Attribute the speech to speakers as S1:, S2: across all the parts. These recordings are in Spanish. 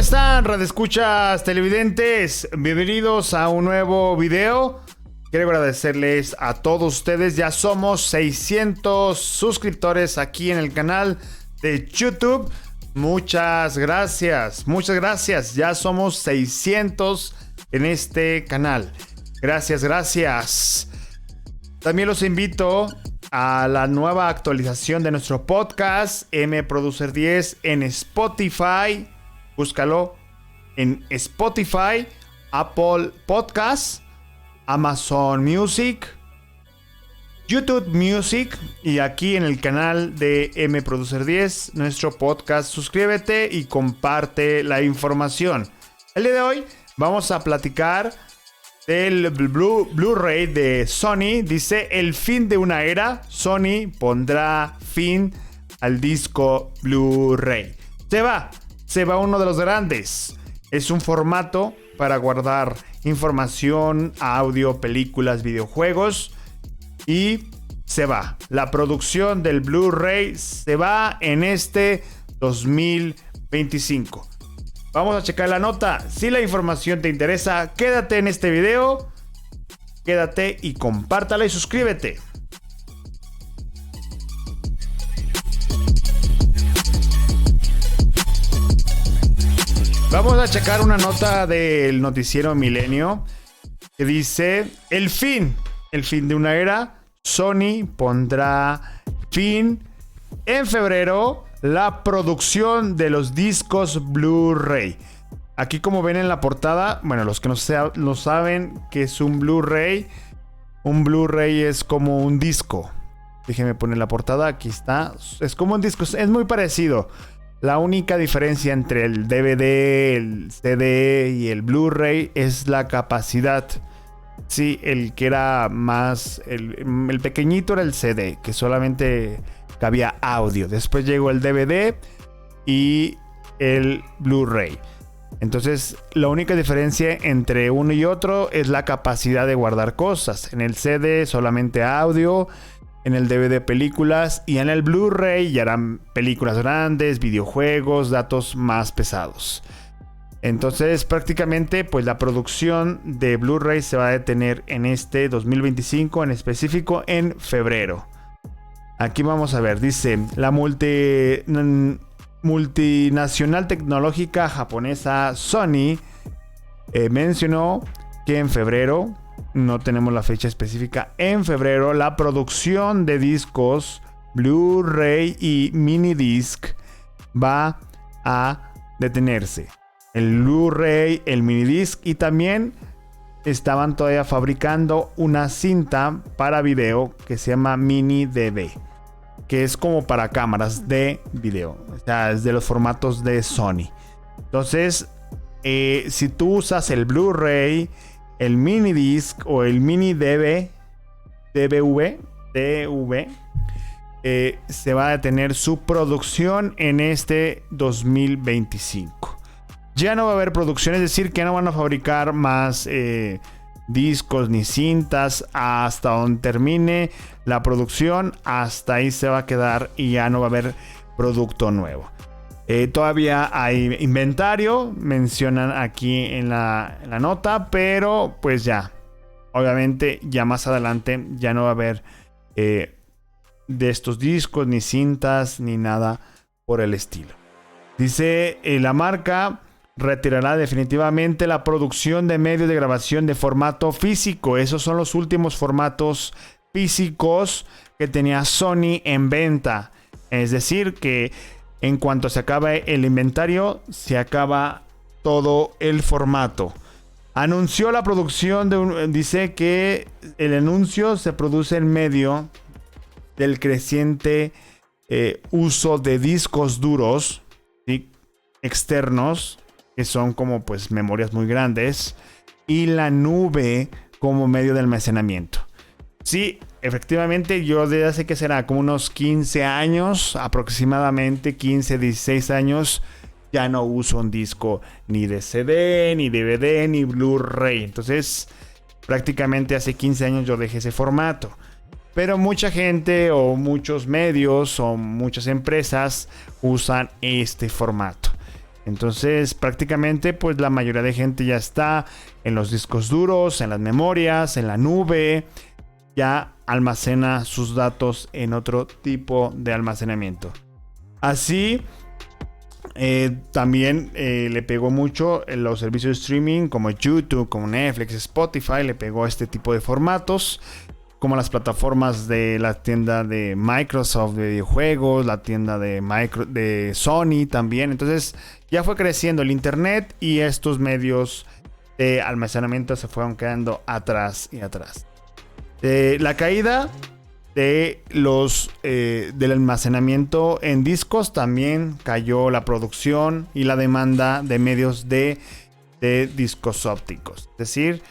S1: están, radioescuchas televidentes? Bienvenidos a un nuevo video. Quiero agradecerles a todos ustedes. Ya somos 600 suscriptores aquí en el canal de YouTube. Muchas gracias, muchas gracias. Ya somos 600 en este canal. Gracias, gracias. También los invito a la nueva actualización de nuestro podcast M Producer 10 en Spotify. Búscalo en Spotify, Apple Podcasts, Amazon Music, YouTube Music y aquí en el canal de M Producer 10, nuestro podcast. Suscríbete y comparte la información. El día de hoy vamos a platicar del Blu-ray de Sony. Dice: el fin de una era. Sony pondrá fin al disco Blu-ray. Se va uno de los grandes. Es un formato para guardar información, audio, películas, videojuegos. Y se va. La producción del Blu-ray se va en este 2025. Vamos a checar la nota. Si la información te interesa, quédate en este video. Quédate y compártala y suscríbete. Vamos a checar una nota del noticiero Milenio que dice: el fin de una era. Sony pondrá fin en febrero la producción de los discos Blu-ray. Aquí, como ven en la portada, bueno, los que no saben que es un Blu-ray es como un disco. Déjenme poner la portada, aquí está. Es como un disco, es muy parecido. La única diferencia entre el DVD, el CD y el Blu-ray es la capacidad. Sí, el que era más... El pequeñito era el CD, que solamente cabía audio. Después llegó el DVD y el Blu-ray. Entonces, la única diferencia entre uno y otro es la capacidad de guardar cosas. En el CD solamente audio, en el DVD películas, y en el Blu-ray ya eran películas grandes, videojuegos, datos más pesados. Entonces, prácticamente, pues la producción de Blu-ray se va a detener en este 2025, en específico en febrero. Aquí vamos a ver, dice: la multinacional tecnológica japonesa Sony mencionó que en febrero, no tenemos la fecha específica, en febrero la producción de discos Blu-ray y mini disc va a detenerse. El Blu-ray, el minidisc, y también estaban todavía fabricando una cinta para video que se llama mini DV, que es como para cámaras de video. O sea, es de los formatos de Sony. Entonces, si tú usas el Blu-ray, el minidisc o el mini DV, se va a detener su producción en este 2025. Ya no va a haber producción, es decir, que no van a fabricar más discos ni cintas hasta donde termine la producción. Hasta ahí se va a quedar y ya no va a haber producto nuevo. Todavía hay inventario, mencionan aquí en la nota, pero pues ya, obviamente ya más adelante ya no va a haber de estos discos, ni cintas, ni nada por el estilo. Dice: la marca retirará definitivamente la producción de medios de grabación de formato físico. Esos son los últimos formatos físicos que tenía Sony en venta. Es decir, que en cuanto se acabe el inventario, se acaba todo el formato. Anunció la producción dice que el anuncio se produce en medio del creciente uso de discos duros, ¿sí?, externos, que son como pues memorias muy grandes, y la nube como medio de almacenamiento. Sí, efectivamente, yo desde hace que será como unos 15 años, aproximadamente 15, 16 años, ya no uso un disco ni de CD, ni DVD, ni Blu-ray. Entonces, prácticamente hace 15 años yo dejé ese formato. Pero mucha gente o muchos medios o muchas empresas usan este formato. Entonces prácticamente pues la mayoría de gente ya está en los discos duros, en las memorias, en la nube. Ya almacena sus datos en otro tipo de almacenamiento. Así también le pegó mucho en los servicios de streaming como YouTube, como Netflix, Spotify. Le pegó este tipo de formatos, como las plataformas de la tienda de Microsoft de videojuegos, la tienda de Sony también. Entonces ya fue creciendo el internet y estos medios de almacenamiento se fueron quedando atrás y atrás. La caída de del almacenamiento en discos, también cayó la producción y la demanda de medios de discos ópticos. Es decir,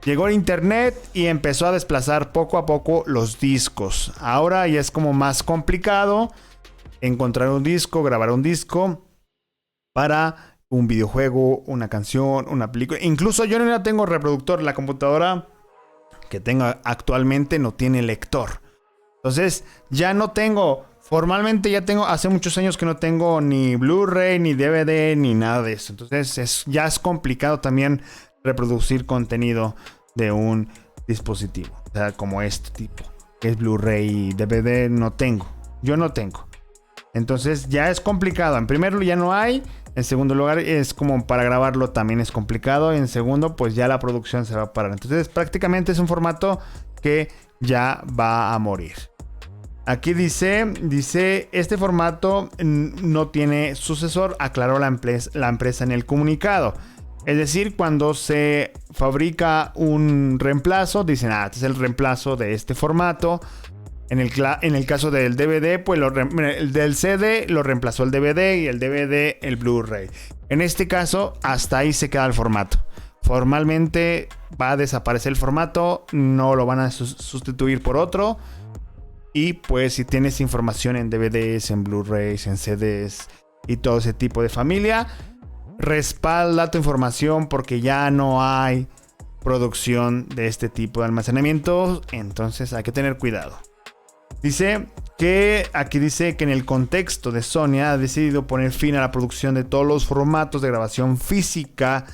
S1: llegó el internet y empezó a desplazar poco a poco los discos. Ahora ya es como más complicado encontrar un disco, grabar un disco para un videojuego, una canción, una película. Incluso yo no tengo reproductor. La computadora que tengo actualmente no tiene lector. Entonces ya no tengo, formalmente ya tengo, hace muchos años que no tengo ni Blu-ray, ni DVD, ni nada de eso. Entonces ya es complicado también reproducir contenido de un dispositivo. O sea, como este tipo, que es Blu-ray y DVD, no tengo. Yo no tengo. Entonces ya es complicado. En primer lugar ya no hay. En segundo lugar es como para grabarlo también es complicado. En segundo pues ya la producción se va a parar. Entonces prácticamente es un formato que ya va a morir. Aquí dice este formato no tiene sucesor, aclaró la empresa en el comunicado. Es decir, cuando se fabrica un reemplazo, dicen, este es el reemplazo de este formato. En el caso del DVD, pues el del CD lo reemplazó el DVD y el DVD el Blu-ray. En este caso, hasta ahí se queda el formato. Formalmente va a desaparecer el formato, no lo van a sustituir por otro. Y pues si tienes información en DVDs, en Blu-rays, en CDs y todo ese tipo de familia, respalda tu información porque ya no hay producción de este tipo de almacenamiento. Entonces hay que tener cuidado. Aquí dice que en el contexto de Sony ha decidido poner fin a la producción de todos los formatos de grabación física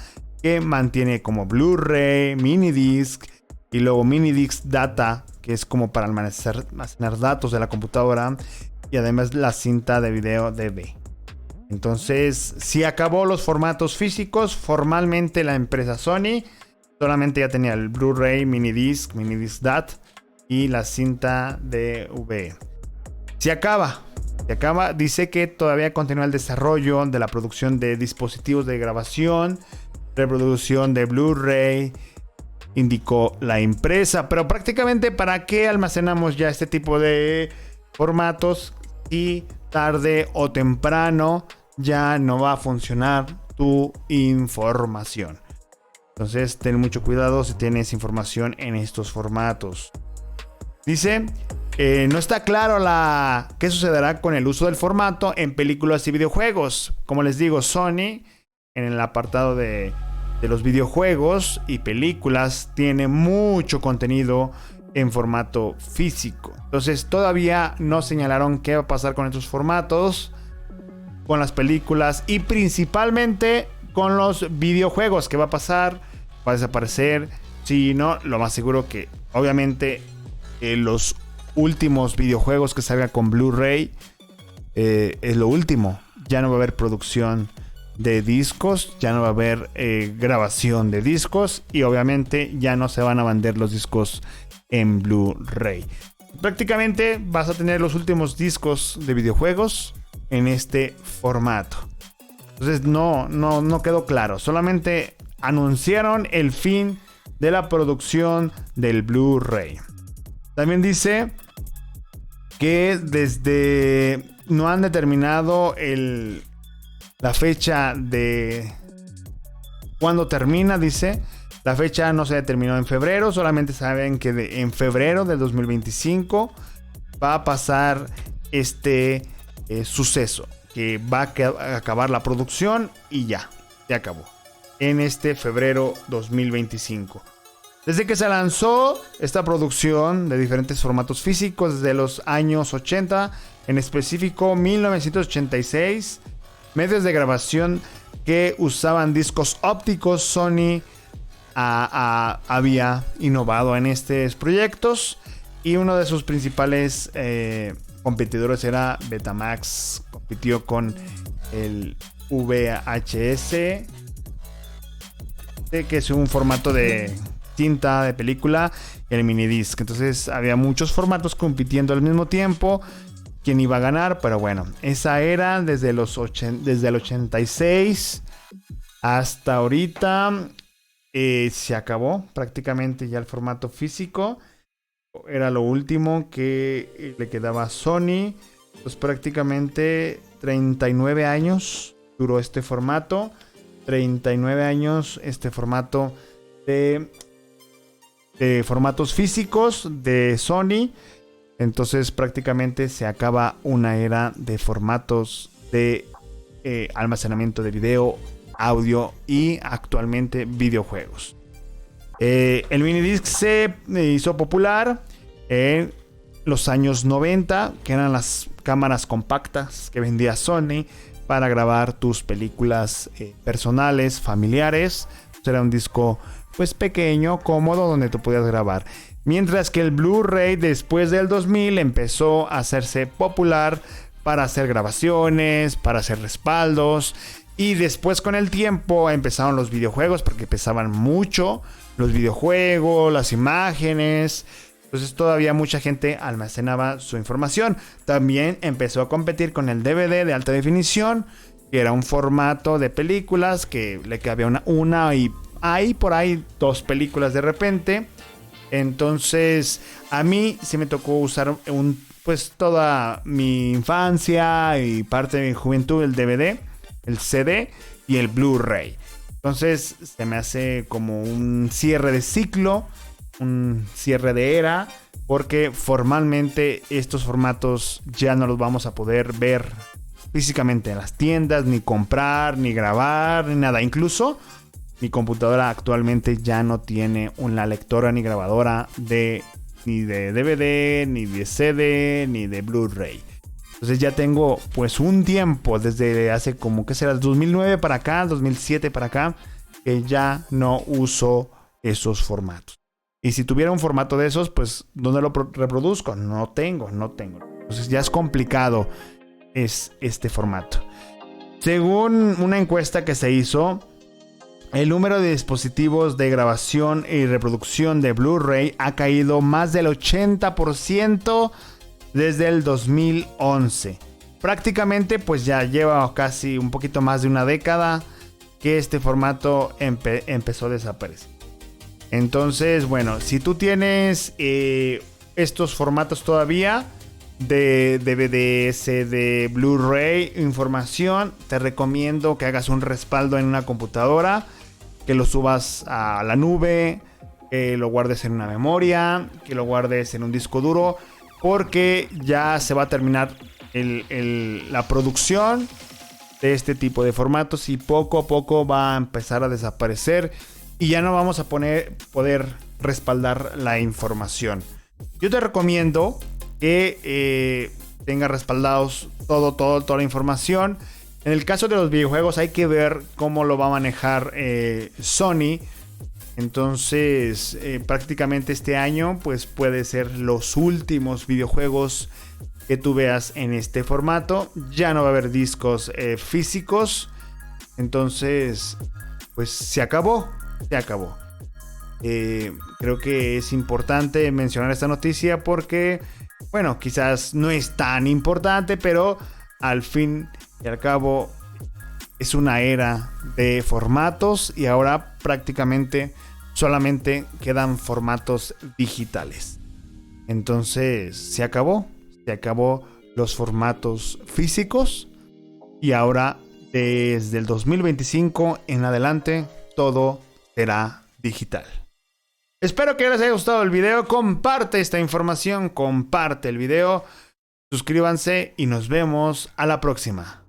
S1: que mantiene como Blu-ray, minidisc y luego minidisc data, que es como para almacenar datos de la computadora, y además la cinta de video DV. Entonces, si acabó los formatos físicos, formalmente la empresa Sony solamente ya tenía el Blu-ray, minidisc DAT y la cinta DV. Se acaba. Dice que todavía continúa el desarrollo de la producción de dispositivos de grabación, reproducción de Blu-ray, indicó la empresa. Pero prácticamente, ¿para qué almacenamos ya este tipo de formatos? Y tarde o temprano ya no va a funcionar tu información. Entonces ten mucho cuidado si tienes información en estos formatos. Dice, no está claro qué sucederá con el uso del formato en películas y videojuegos. Como les digo, Sony en el apartado de los videojuegos y películas tiene mucho contenido en formato físico. Entonces todavía no señalaron qué va a pasar con estos formatos, con las películas y principalmente con los videojuegos. ¿Qué va a pasar? ¿Va a desaparecer? Si no, lo más seguro que obviamente los últimos videojuegos que salgan con Blu-ray es lo último. Ya no va a haber producción de discos, ya no va a haber grabación de discos y obviamente ya no se van a vender los discos en Blu-ray. Prácticamente vas a tener los últimos discos de videojuegos en este formato. Entonces no quedó claro. Solamente anunciaron el fin de la producción del Blu-ray. También dice que no han determinado la fecha de cuándo termina. Dice, la fecha no se determinó en febrero, solamente saben que en febrero del 2025 va a pasar este suceso, que va a acabar la producción y ya acabó en este febrero 2025. Desde que se lanzó esta producción de diferentes formatos físicos desde los años 80, en específico 1986, medios de grabación que usaban discos ópticos, Sony había innovado en estos proyectos y uno de sus principales competidores era Betamax. Compitió con el VHS, que es un formato de cinta de película, el minidisc. Entonces había muchos formatos compitiendo al mismo tiempo. ¿Quién iba a ganar? Pero bueno, esa era desde el 86 hasta ahorita. Se acabó prácticamente ya el formato físico. Era lo último que le quedaba a Sony. Pues prácticamente 39 años duró este formato. 39 años este formato de formatos físicos de Sony. Entonces prácticamente se acaba una era de formatos de almacenamiento de video, audio y actualmente videojuegos. El minidisc se hizo popular en los años 90, que eran las cámaras compactas que vendía Sony para grabar tus películas personales, familiares. Era un disco pues pequeño, cómodo, donde tú podías grabar. Mientras que el Blu-ray después del 2000 empezó a hacerse popular para hacer grabaciones, para hacer respaldos. Y después con el tiempo empezaron los videojuegos, porque pesaban mucho los videojuegos, las imágenes. Entonces todavía mucha gente almacenaba su información. También empezó a competir con el DVD de alta definición, que era un formato de películas que le cabía una y hay por ahí 2 películas de repente. Entonces a mí sí me tocó usar pues toda mi infancia y parte de mi juventud el DVD, el CD y el Blu-ray. Entonces se me hace como un cierre de ciclo, un cierre de era, porque formalmente estos formatos ya no los vamos a poder ver físicamente en las tiendas, ni comprar, ni grabar, ni nada. Incluso mi computadora actualmente ya no tiene una lectora ni grabadora ni de DVD, ni de CD, ni de Blu-ray. Entonces ya tengo pues un tiempo, desde hace como que será 2009 para acá, 2007 para acá, que ya no uso esos formatos. Y si tuviera un formato de esos, pues ¿dónde lo reproduzco? No tengo. Entonces ya es complicado este formato. Según una encuesta que se hizo, el número de dispositivos de grabación y reproducción de Blu-ray ha caído más del 80% desde el 2011. Prácticamente pues ya lleva casi un poquito más de una década que este formato empezó a desaparecer. Entonces, bueno, si tú tienes estos formatos todavía de DVD, CD, Blu-ray, información, te recomiendo que hagas un respaldo en una computadora, que lo subas a la nube, que lo guardes en una memoria, que lo guardes en un disco duro, porque ya se va a terminar la producción de este tipo de formatos y poco a poco va a empezar a desaparecer y ya no vamos a poder respaldar la información. Yo te recomiendo que tenga respaldados toda la información. En el caso de los videojuegos hay que ver cómo lo va a manejar Sony. Entonces prácticamente este año pues puede ser los últimos videojuegos que tú veas en este formato. Ya no va a haber discos físicos. Entonces pues se acabó. Creo que es importante mencionar esta noticia porque, bueno, quizás no es tan importante, pero al fin y al cabo es una era de formatos y ahora prácticamente solamente quedan formatos digitales. Entonces se acabó los formatos físicos y ahora desde el 2025 en adelante todo será digital. Espero que les haya gustado el video. Comparte esta información, comparte el video, suscríbanse y nos vemos a la próxima.